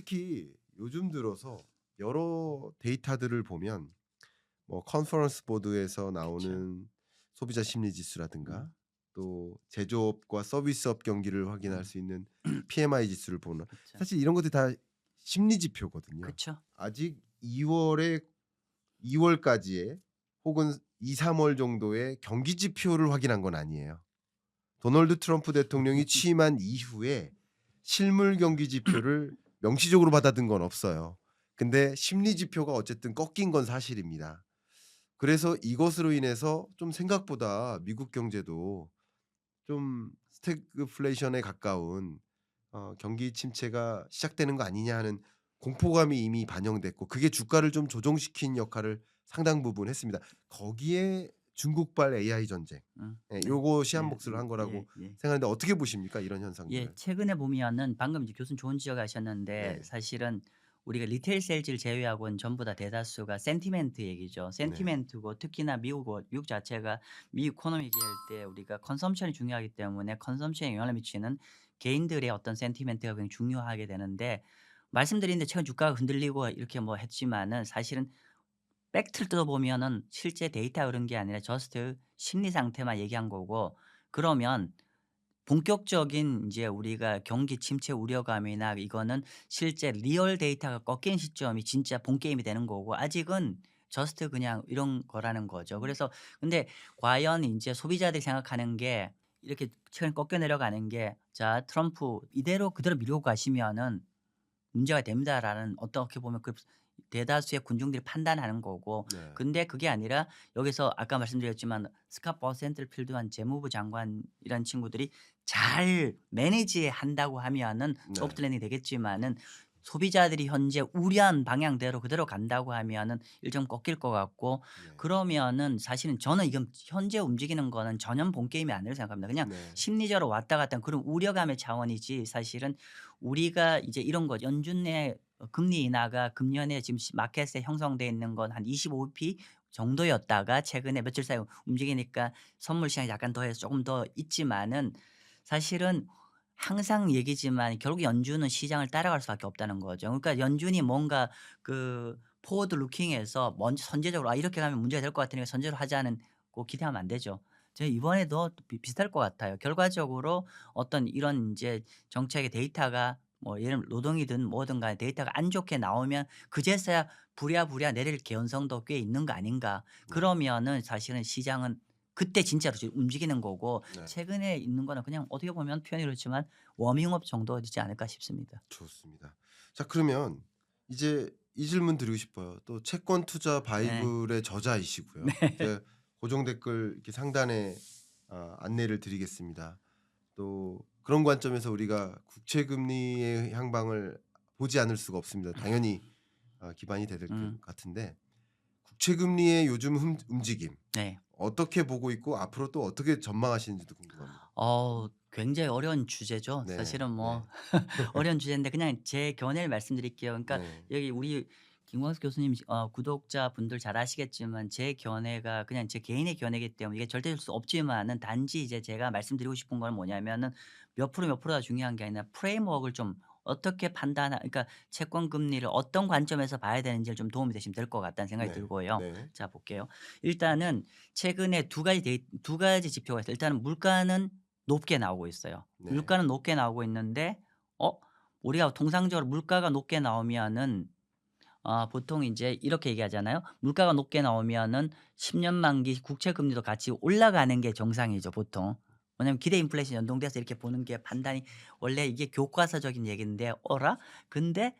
특히 요즘 들어서 여러 데이터들을 보면 뭐 컨퍼런스 보드에서 그쵸. 나오는 소비자 심리 지수라든가 음. 또 제조업과 서비스업 경기를 확인할 음. 수 있는 PMI 지수를 보는 그쵸. 사실 이런 것들이 다 심리 지표거든요. 그쵸. 아직 2 월까지의 혹은 2-3월 정도의 경기 지표를 확인한 건 아니에요. 도널드 트럼프 대통령이 취임한 이후에 실물 경기 지표를 명시적으로 받아든 건 없어요. 근데 심리 지표가 어쨌든 꺾인 건 사실입니다. 그래서 이것으로 인해서 좀 생각보다 미국 경제도 좀 스태그플레이션에 가까운 경기 침체가 시작되는 거 아니냐 하는 공포감이 이미 반영됐고 그게 주가를 좀 조정시킨 역할을 상당 부분 했습니다. 거기에 중국발 AI 전쟁 네. 요것이 한 네. 몫을 한 거라고 예. 생각하는데 어떻게 보십니까? 이런 예. 현상들을? 최근에 보면은 방금 이제 교수님 좋은 지적하셨는데 네. 사실은 우리가 리테일 세일즈를 제외하고는 전부 다 대다수가 센티멘트 얘기죠. 네. 센티멘트고 특히나 미국 자체가 미 이코노미 얘기할 때 우리가 컨섬션이 중요하기 때문에 컨섬션에 영향을 미치는 개인들의 어떤 센티멘트가 굉장히 중요하게 되는데 말씀드린 데 최근 주가가 흔들리고 이렇게 뭐 했지만은 사실은 팩트를 뜯어보면은 실제 데이터가 그런 게 아니라 저스트 심리 상태만 얘기한 거고 그러면 본격적인 이제 우리가 경기 침체 우려감이나 이거는 실제 리얼 데이터가 꺾인 시점이 진짜 본 게임이 되는 거고 아직은 저스트 그냥 이런 거라는 거죠. 그래서 근데 과연 인제 소비자들이 생각하는 게 이렇게 최근에 꺾여 내려가는 게 '자 트럼프 이대로 그대로 밀고 가시면은 문제가 됩니다.'라는 어떻게 보면 그 대다수의 군중들이 판단하는 거고 네. 근데 그게 아니라 여기서 아까 말씀드렸지만 스캇 버센틀필드한 재무부 장관이란 친구들이 잘 매니지한다고 하면은 네. 소프트 랜딩이 되겠지만은 소비자들이 현재 우려한 방향대로 그대로 간다고 하면은 일정 꺾일 것 같고 네. 그러면은 사실은 저는 이건 현재 움직이는 거는 전혀 본 게임이 아니라고 생각합니다. 그냥 네. 심리적으로 왔다 갔다 하는 그런 우려감의 차원이지 사실은 우리가 이제 이런 거 연준의 금리 인하가 금년에 지금 마켓에 형성돼 있는 건 한 25p 정도였다가 최근에 며칠 사이 움직이니까 선물 시장이 약간 더해서 조금 더 있지만은 사실은 항상 얘기지만 결국 연준은 시장을 따라갈 수밖에 없다는 거죠. 그러니까 연준이 뭔가 그 포워드 루킹해서 먼저 선제적으로 '아 이렇게 가면 문제가 될 것 같으니까 선제로 하자.'는 고 기대하면 안 되죠. 제가 이번에도 비슷할 것 같아요. 결과적으로 어떤 이런 인제 정책의 데이터가 뭐 예를 들면 노동이든 뭐든 간에 데이터가 안 좋게 나오면 그제서야 부랴부랴 내릴 개연성도 꽤 있는 거 아닌가. 네. 그러면은 사실은 시장은 그때 진짜로 지금 움직이는 거고 네. 최근에 있는 거는 그냥 어떻게 보면 표현이 그렇지만 워밍업 정도이지 않을까 싶습니다. 좋습니다. 자 그러면 이제 이 질문 드리고 싶어요. 또 채권 투자 네. 바이블의 저자이시고요. 네. 제가 고정 댓글 이렇게 상단에 안내를 드리겠습니다. 또 그런 관점에서 우리가 국채 금리의 향방을 보지 않을 수가 없습니다. 당연히 기반이 돼야 될 것 음. 같은데 국채 금리의 요즘 움직임 네. 어떻게 보고 있고 앞으로 또 어떻게 전망하시는지도 궁금합니다. 굉장히 어려운 주제죠. 네. 사실은 뭐 네. 어려운 주제인데 그냥 제 견해를 말씀드릴게요. 그러니까 네. 여기 우리 김광석 교수님 구독자분들 잘 아시겠지만 제 견해가 그냥 제 개인의 견해이기 때문에 이게 절대될 수 없지만은 단지 이제 제가 말씀드리고 싶은 건 뭐냐면은 몇 프로가 중요한 게 아니라 프레임워크를 좀 어떻게 그러니까 채권 금리를 어떤 관점에서 봐야 되는지를 좀 도움이 되시면 될 것 같다는 생각이 네. 들고요. 네. 자 볼게요. 일단은 최근에 두 가지 지표가 있어요. 일단은 물가는 높게 나오고 있어요. 네. 물가는 높게 나오고 있는데 어 우리가 통상적으로 물가가 높게 나오면은 보통 인제 이렇게 얘기하잖아요. 물가가 높게 나오면은 10년 만기 국채 금리도 같이 올라가는 게 정상이죠 보통. 왜냐하면 기대 인플레이션 연동돼서 이렇게 보는 게 판단이 원래 이게 교과서적인 얘기인데 어라? 근데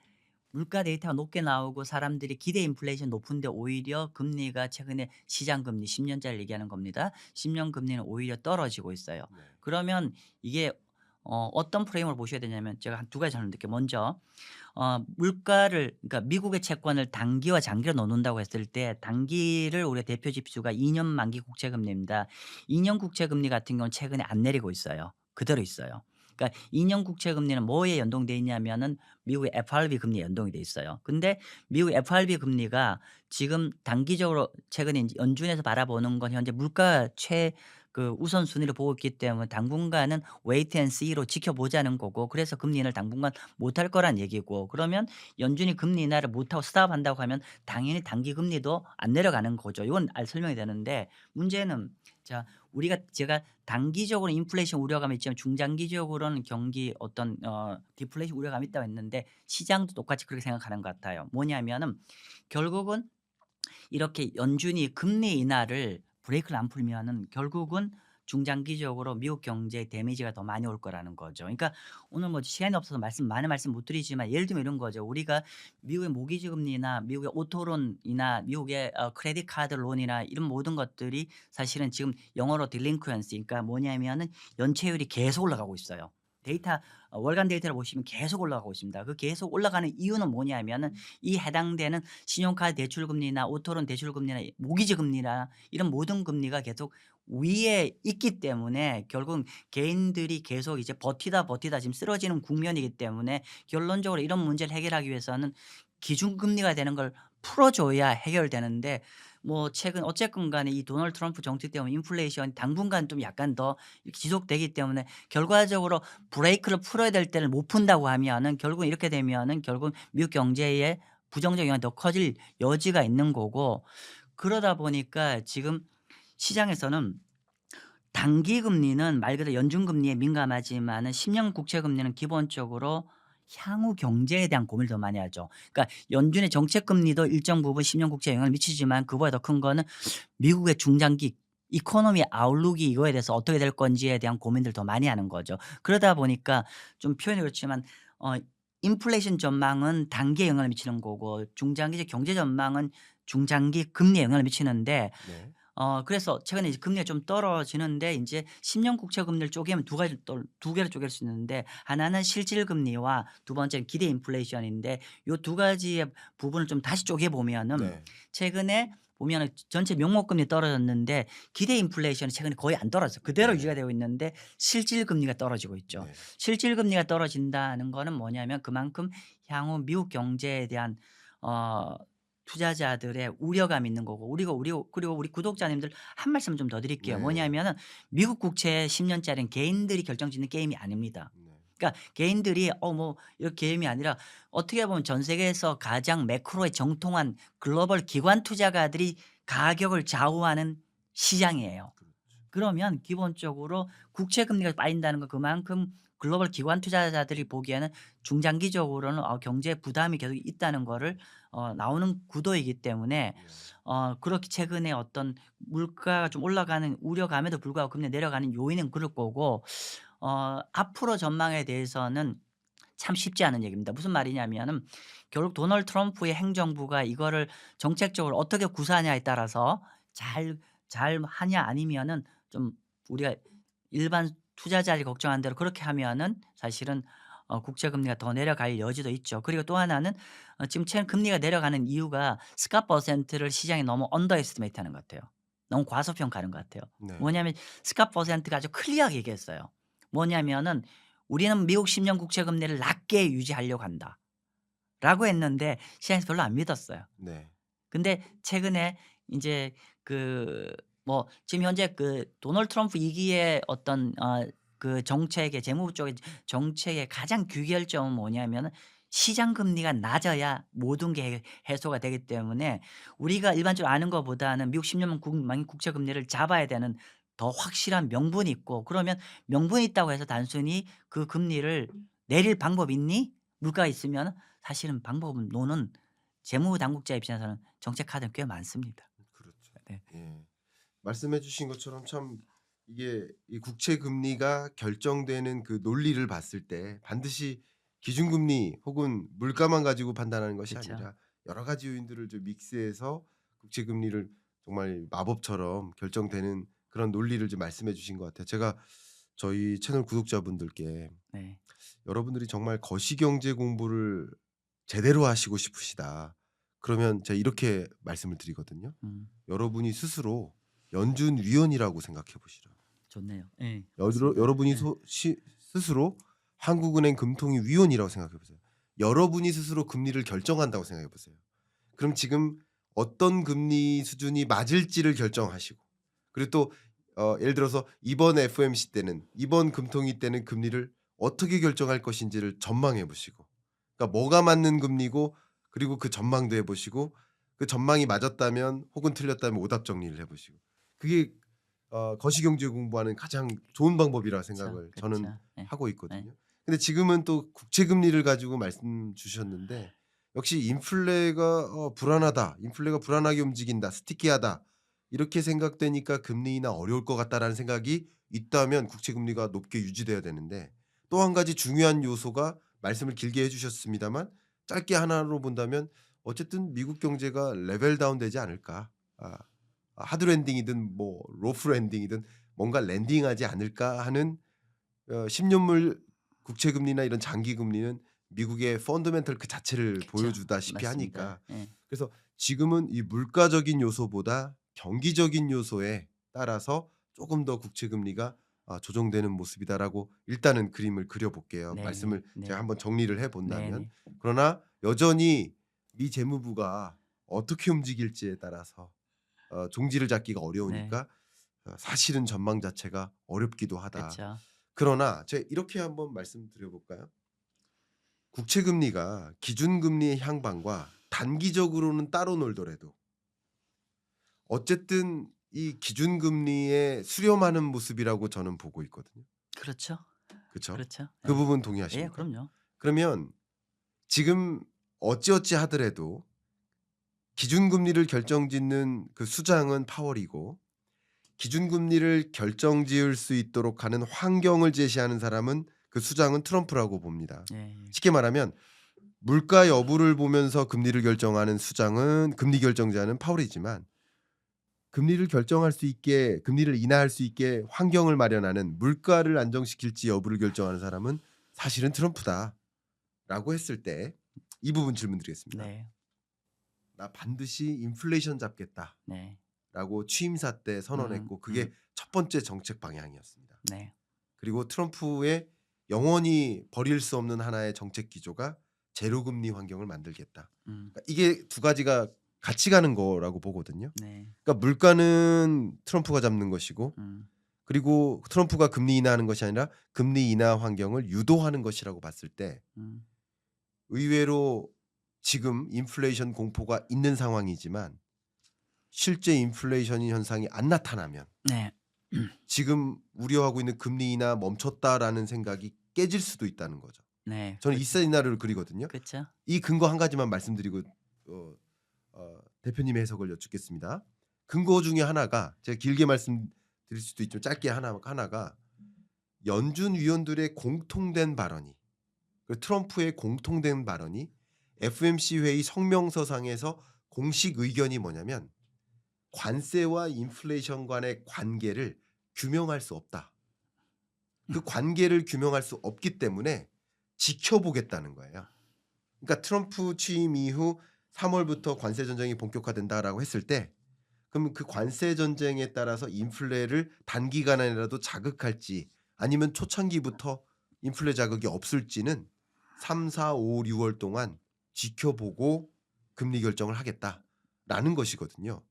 물가 데이터가 높게 나오고 사람들이 기대 인플레이션 높은데 오히려 금리가 최근에 시장 금리 10 년짜리를 얘기하는 겁니다. 10년 금리는 오히려 떨어지고 있어요. 네. 그러면 이게 어떤 프레임을 보셔야 되냐면 제가 한 두 가지 설명드릴게요. 먼저 물가를 그러니까 미국의 채권을 단기와 장기로 나눈다고 했을 때 단기를 우리가 대표 지수가 2년 만기 국채 금리입니다. 2년 국채 금리 같은 경우는 최근에 안 내리고 있어요. 그대로 있어요. 그러니까 2년 국채 금리는 뭐에 연동돼 있냐면은 미국의 FRB 금리에 연동이 돼 있어요. 근데 미국 FRB 금리가 지금 단기적으로 최근에 인제 연준에서 바라보는 건 현재 물가 그 우선순위를 보고 있기 때문에 당분간은 웨이트 앤 씨로 지켜보자는 거고 그래서 금리 인하를 당분간 못할 거란 얘기고 그러면 연준이 금리 인하를 못하고 스탑한다고 하면 당연히 단기 금리도 안 내려가는 거죠. 이건 설명이 되는데 문제는 자 우리가 제가 단기적으로 인플레이션 우려감이 있지만 중장기적으로는 경기 어떤 디플레이션 우려감이 있다고 했는데 시장도 똑같이 그렇게 생각하는 것 같아요. 뭐냐면은 결국은 이렇게 연준이 금리 인하를 브레이크를 안 풀면은 결국은 중장기적으로 미국 경제에 데미지가 더 많이 올 거라는 거죠. 그러니까 오늘 뭐 시간이 없어서 많은 말씀 못 드리지만 예를 들면 이런 거죠. 우리가 미국의 모기지 금리나 미국의 오토론이나 미국의 크레딧 카드 론이나 이런 모든 것들이 사실은 지금 영어로 딜링쿠언시 그러니까 뭐냐면은 연체율이 계속 올라가고 있어요. 데이터 월간 데이터를 보시면 계속 올라가고 있습니다. 그 계속 올라가는 이유는 뭐냐면은 이 해당되는 신용카드 대출 금리나 오토론 대출 금리나 모기지 금리나 이런 모든 금리가 계속 위에 있기 때문에 결국은 개인들이 계속 이제 버티다 지금 쓰러지는 국면이기 때문에 결론적으로 이런 문제를 해결하기 위해서는 기준금리가 되는 걸 풀어줘야 해결되는데 뭐 최근 어쨌건 간에 이 도널드 트럼프 정책 때문에 인플레이션이 당분간 좀 약간 더 이렇게 지속되기 때문에 결과적으로 브레이크를 풀어야 될 때를 못 푼다고 하면은 결국은 이렇게 되면은 결국 미국 경제에 부정적 영향이 더 커질 여지가 있는 거고 그러다 보니까 지금 시장에서는 단기 금리는 말 그대로 연준 금리에 민감하지만은 10년 국채 금리는 기본적으로 향후 경제에 대한 고민을 더 많이 하죠. 그러니까 연준의 정책 금리도 일정 부분 10년 국채에 영향을 미치지만 그보다 더 큰 거는 미국의 중장기 이코노미 아웃룩이 이거에 대해서 어떻게 될 건지에 대한 고민들을 더 많이 하는 거죠. 그러다 보니까 좀 표현이 그렇지만 어 인플레이션 전망은 단기에 영향을 미치는 거고 중장기적 경제 전망은 중장기 금리에 영향을 미치는데 네. 그래서 최근에 이제 금리가 좀 떨어지는데 인제 10년 국채 금리를 쪼개면 두 개로 쪼갤 수 있는데 하나는 실질 금리와 두 번째는 기대 인플레이션인데 요 두 가지의 부분을 좀 다시 쪼개 보면은 네. 최근에 보면은 전체 명목 금리 떨어졌는데 기대 인플레이션이 최근에 거의 안 떨어졌어요. 그대로 유지가 네. 되고 있는데 실질 금리가 떨어지고 있죠. 네. 실질 금리가 떨어진다는 거는 뭐냐면 그만큼 향후 미국 경제에 대한 어 투자자들의 우려감이 있는 거고 그리고 우리 구독자님들 한 말씀 좀 더 드릴게요. 네. 뭐냐면은 미국 국채 10 년짜리는 개인들이 결정짓는 게임이 아닙니다. 네. 그러니까 개인들이 뭐 이렇게 게임이 아니라 어떻게 보면 전 세계에서 가장 매크로에 정통한 글로벌 기관 투자가들이 가격을 좌우하는 시장이에요. 그렇죠. 그러면 기본적으로 국채 금리가 빠진다는 건 그만큼 글로벌 기관 투자자들이 보기에는 중장기적으로는 경제에 부담이 계속 있다는 거를 나오는 구도이기 때문에 네. 그렇게 최근에 어떤 물가가 좀 올라가는 우려감에도 불구하고 금리 내려가는 요인은 그럴 거고 앞으로 전망에 대해서는 참 쉽지 않은 얘기입니다. 무슨 말이냐면은 결국 도널드 트럼프의 행정부가 이거를 정책적으로 어떻게 구사하냐에 따라서 잘 하냐 아니면은 좀 우리가 일반 투자자들이 걱정하는 대로 그렇게 하면은 사실은 국채 금리가 더 내려갈 여지도 있죠. 그리고 또 하나는 지금 최근 금리가 내려가는 이유가 스캇 퍼센트를 시장이 너무 언더 에스티메이트 하는 것 같아요. 너무 과소평가하는 것 같아요. 네. 뭐냐면 스캇 퍼센트가 아주 클리어하게 얘기했어요. 뭐냐면은 "우리는 미국 10년 국채 금리를 낮게 유지하려고 한다."라고 했는데 시장에서 별로 안 믿었어요. 네. 근데 최근에 인제 지금 현재 도널드 트럼프 2 기의 어떤 그 정책의 재무부 쪽의 정책의 가장 귀결점은 뭐냐면은 시장 금리가 낮아야 모든 게 해소가 되기 때문에 우리가 일반적으로 아는 것보다는 미국 10 년만 만기 국채 금리를 잡아야 되는 더 확실한 명분이 있고 그러면 명분이 있다고 해서 단순히 그 금리를 내릴 방법이 있니? 물가가 있으면은 사실은 방법은 노는 재무 당국자 입장에서는 정책 카드는 꽤 많습니다. 그렇죠. 네. 예. 말씀해 주신 것처럼 참 이게 이 국채 금리가 결정되는 그 논리를 봤을 때 반드시 기준금리 혹은 물가만 가지고 판단하는 것이 그쵸. 아니라 여러 가지 요인들을 좀 믹스해서 국채 금리를 정말 마법처럼 결정되는 그런 논리를 좀 말씀해 주신 것 같아요. 제가 저희 채널 구독자분들께 네. 여러분들이 정말 거시경제 공부를 제대로 하시고 싶으시다. 그러면 제가 이렇게 말씀을 드리거든요. 음. 여러분이 스스로 연준 위원이라고 생각해 보시라. 좋네요. 예. 맞습니다. 여러분이 예. 스스로 한국은행 금통위 위원이라고 생각해 보세요. 여러분이 스스로 금리를 결정한다고 생각해 보세요. 그럼 지금 어떤 금리 수준이 맞을지를 결정하시고 그리고 또 예를 들어서 이번 FOMC 때는 이번 금통위 때는 금리를 어떻게 결정할 것인지를 전망해 보시고 그러니까 뭐가 맞는 금리고 그리고 그 전망도 해 보시고 그 전망이 맞았다면 혹은 틀렸다면 오답 정리를 해 보시고 그게 거시경제 공부하는 가장 좋은 방법이라 그쵸, 생각을 저는 그쵸. 예. 하고 예. 있거든요. 근데 지금은 또 국채 금리를 가지고 말씀 주셨는데 역시 인플레가 불안하다. 인플레가 불안하게 움직인다. 스티키하다. 이렇게 생각되니까 금리 인하 어려울 것 같다라는 생각이 있다면 국채 금리가 높게 유지돼야 되는데 또 한 가지 중요한 요소가 말씀을 길게 해 주셨습니다만 짧게 하나로 본다면 어쨌든 미국 경제가 레벨 다운 되지 않을까. 아 하드 랜딩이든 뭐 로프 랜딩이든 뭔가 랜딩하지 않을까 하는 10년물 국채 금리나 이런 장기 금리는 미국의 펀더멘털 그 자체를 그쵸. 보여주다시피 맞습니다. 하니까 예. 그래서 지금은 이 물가적인 요소보다 경기적인 요소에 따라서 조금 더 국채 금리가 조정되는 모습이다라고 일단은 그림을 그려 볼게요. 네네. 말씀을 제가 네. 한번 정리를 해 본다면. 네네. 그러나 여전히 미 재무부가 어떻게 움직일지에 따라서 종지를 잡기가 네. 어려우니까 사실은 전망 자체가 어렵기도 하다. 그쵸. 그러나 제가 이렇게 한번 말씀드려 볼까요? 국채 금리가 기준 금리의 향방과 단기적으로는 따로 놀더라도 어쨌든 이 기준 금리에 수렴하는 모습이라고 저는 보고 있거든요. 그렇죠. 그쵸? 그렇죠. 그 예. 부분 예 동의하십니까? 그럼요. 그러면 지금 어찌어찌 하더라도 기준 금리를 결정짓는 그 수장은 파월이고 기준금리를 결정지을 수 있도록 하는 환경을 제시하는 사람은 그 수장은 트럼프라고 봅니다. 예. 쉽게 말하면 물가 여부를 보면서 금리를 결정하는 수장은 금리 결정자는 파월이지만 금리를 결정할 수 있게 금리를 인하할 수 있게 환경을 마련하는 물가를 안정시킬지 여부를 결정하는 사람은 사실은 트럼프다라고 했을 때 이 부분 질문드리겠습니다. 네. 나 반드시 인플레이션 잡겠다라고 네. 취임사 때 음 선언했고 그게 음. 첫 번째 정책 방향이었습니다. 네. 그리고 트럼프의 영원히 버릴 수 없는 하나의 정책 기조가 제로 금리 환경을 만들겠다. 음. 그러니까 이게 두 가지가 같이 가는 거라고 보거든요. 네. 그러니까 물가는 트럼프가 잡는 것이고 음. 그리고 트럼프가 금리 인하하는 것이 아니라 금리 인하 환경을 유도하는 것이라고 봤을 때 음. 의외로 지금 인플레이션 공포가 있는 상황이지만 실제 인플레이션 현상이 안 나타나면 네. 지금 우려하고 있는 금리 인하 멈췄다라는 생각이 깨질 수도 있다는 거죠. 네. 저는 이 시나리오를 그리거든요. 그쵸. 이 근거 한 가지만 말씀드리고 대표님의 해석을 여쭙겠습니다. 근거 중에 하나가 제가 길게 말씀드릴 수도 있지만 짧게 하나가 연준 위원들의 공통된 발언이 그 트럼프의 공통된 발언이 FMC 회의 성명서상에서 공식 의견이 뭐냐면 관세와 인플레이션 간의 관계를 규명할 수 없다. 그 관계를 규명할 수 없기 때문에 지켜보겠다는 거예요. 그러니까 트럼프 취임 이후 3월부터 관세 전쟁이 본격화된다라고 했을 때 그럼 그 관세 전쟁에 따라서 인플레를 단기간이라도 자극할지 아니면 초창기부터 인플레 자극이 없을지는 3, 4, 5, 6월 동안 지켜보고 금리 결정을 하겠다라는 것이거든요.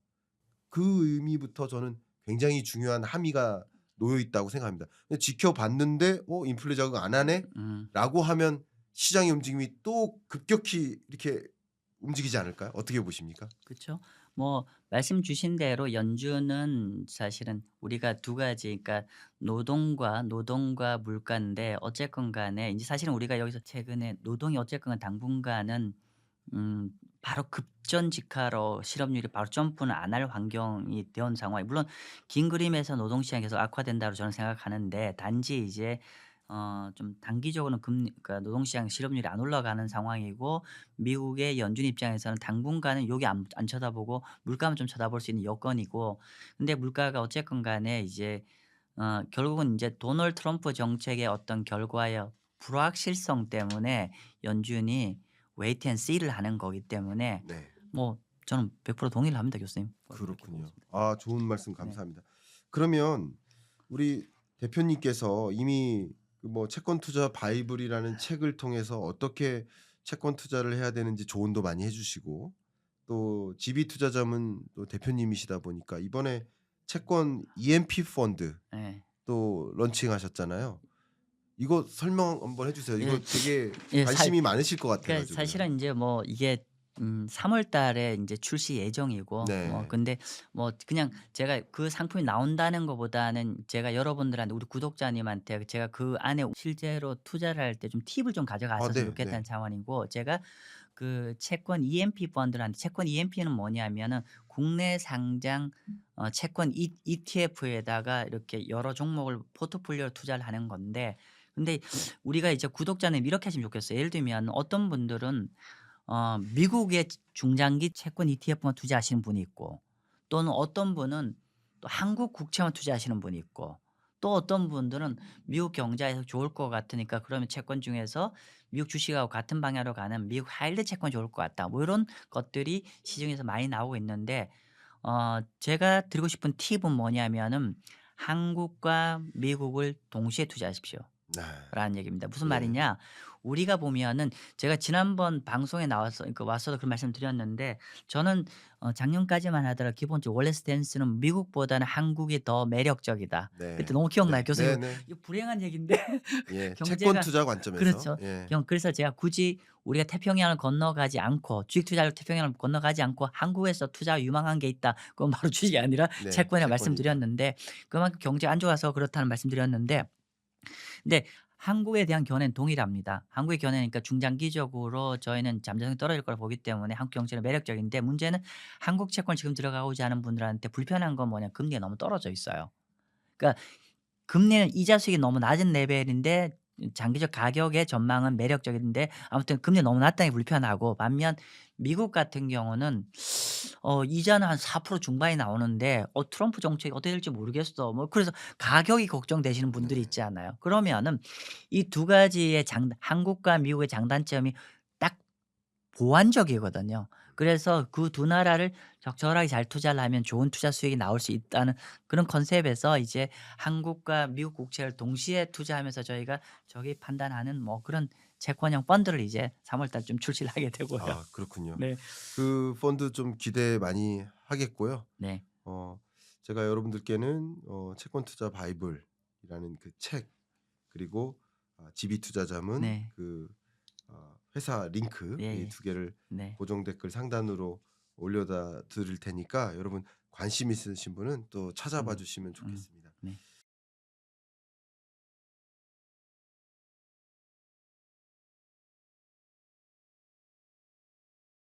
그 의미부터 저는 굉장히 중요한 함의가 놓여 있다고 생각합니다. 근데 지켜봤는데 인플레 자극 안 음. 하네?'라고 하면 시장의 움직임이 또 급격히 이렇게 움직이지 않을까요? 어떻게 보십니까? 그쵸. 뭐 말씀 주신 대로 연준은 사실은 우리가 두 가지 그러니까 노동과 물가인데 어쨌건 간에 인제 사실은 우리가 여기서 최근에 노동이 어쨌건 간에 당분간은 바로 급전직하로 실업률이 바로 점프는 안 할 환경이 되어 온 상황이 물론 긴 그림에서 노동 시장이 계속 악화된다고 저는 생각하는데 단지 이제 좀 단기적으로는 금리 그러니까 노동 시장 실업률이 안 올라가는 상황이고 미국의 연준 입장에서는 당분간은 여기 안 쳐다보고 물가만 좀 쳐다볼 수 있는 여건이고 근데 물가가 어쨌건 간에 이제 결국은 이제 도널드 트럼프 정책의 어떤 결과의 불확실성 때문에 연준이 웨이트 앤 씨를 하는 거기 때문에 네. 뭐 저는 100% 동의를 합니다 교수님. 뭐 그렇게 보고 그렇군요. 있습니다. 아 좋은 말씀 네. 감사합니다. 그러면 우리 대표님께서 이미 그 뭐 채권 투자 바이블이라는 책을 통해서 어떻게 채권 투자를 해야 되는지 조언도 많이 해 주시고 또 GB 투자자문 또 대표님이시다 보니까 이번에 채권 EMP 펀드 예. 또 런칭하셨잖아요. 이거 설명 한번 해주세요. 이거 예. 되게 예. 관심이 많으실 것 그러니까 같아가지고요. 사실은 인제 뭐 이게 3월 달에 인제 출시 예정이고 뭐 네, 근데 뭐 그냥 제가 그 상품이 나온다는 거보다는 제가 여러분들한테 우리 구독자님한테 제가 그 안에 실제로 투자를 할 때 좀 팁을 좀 가져갔었으면 네, 좋겠다는 네, 차원이고 제가 그 채권 EMP 펀드라는데 채권 EMP는 뭐냐면은 국내 상장 채권 ETF에다가 이렇게 여러 종목을 포트폴리오로 투자를 하는 건데 근데 우리가 이제 구독자님 이렇게 하시면 좋겠어요. 예를 들면 어떤 분들은 미국의 중장기 채권 ETF만 투자하시는 분이 있고 또는 어떤 분은 또 한국 국채만 투자하시는 분이 있고 또 어떤 분들은 미국 경제에서 좋을 것 같으니까 그러면 채권 중에서 미국 주식하고 같은 방향으로 가는 미국 하이힐드 채권이 좋을 것 같다. 뭐 이런 것들이 시중에서 많이 나오고 있는데 제가 드리고 싶은 팁은 뭐냐면은 한국과 미국을 동시에 투자하십시오. 네, 라는 얘기입니다. 무슨 예, 말이냐? 우리가 보면은 제가 지난번 방송에 나와서 와서도 그런 말씀 드렸는데 저는 작년까지만 하더라도 기본적으로 원래 스탠스는 미국보다는 한국이 더 매력적이다. 그때 네, 너무 기억나요. 네, 교수님 네, 네, 이거 불행한 얘기인데 예, 채권 경제가 투자 관점에서 그렇죠. 예, 그래서 제가 굳이 우리가 태평양을 건너가지 않고 주식 투자로 태평양을 건너가지 않고 한국에서 투자 유망한 게 있다. 그건 바로 주식이 아니라 네, 채권이라고 채권이다. 말씀드렸는데 그만큼 경제가 안 좋아서 그렇다는 말씀드렸는데 근데 한국에 대한 견해는 동일합니다. 한국의 견해니까 중장기적으로 저희는 잠재성이 떨어질 걸 보기 때문에 한국 경제는 매력적인데 문제는 한국 채권 지금 들어가고자 하는 분들한테 불편한 건 뭐냐 금리가 너무 떨어져 있어요. 그러니까 금리는 이자 수익이 너무 낮은 레벨인데 장기적 가격의 전망은 매력적인데 아무튼 금리 너무 낮다는 게 불편하고 반면 미국 같은 경우는 이자는 한 4% 중반이 나오는데 트럼프 정책이 어떻게 될지 모르겠어. 뭐 그래서 가격이 걱정되시는 네, 분들이 있지 않아요. 그러면은 이 두 가지의 한국과 미국의 장단점이 딱 보완적이거든요. 그래서 그 두 나라를 적절하게 잘 투자를 하면 좋은 투자 수익이 나올 수 있다는 그런 컨셉에서 이제 한국과 미국 국채를 동시에 투자하면서 저희가 저기 판단하는 뭐 그런 채권형 펀드를 이제 3월 달쯤 출시를 하게 되고요. 아 그렇군요. 네. 그 펀드 좀 기대 많이 하겠고요. 네. 어 제가 여러분들께는 채권 투자 바이블이라는 그 책 그리고 지비 투자자문 네. 그 회사 링크 이 예예. 두 개를 네. 고정 댓글 상단으로 올려다 드릴 테니까 여러분 관심 있으신 분은 또 찾아봐 음. 주시면 음. 좋겠습니다.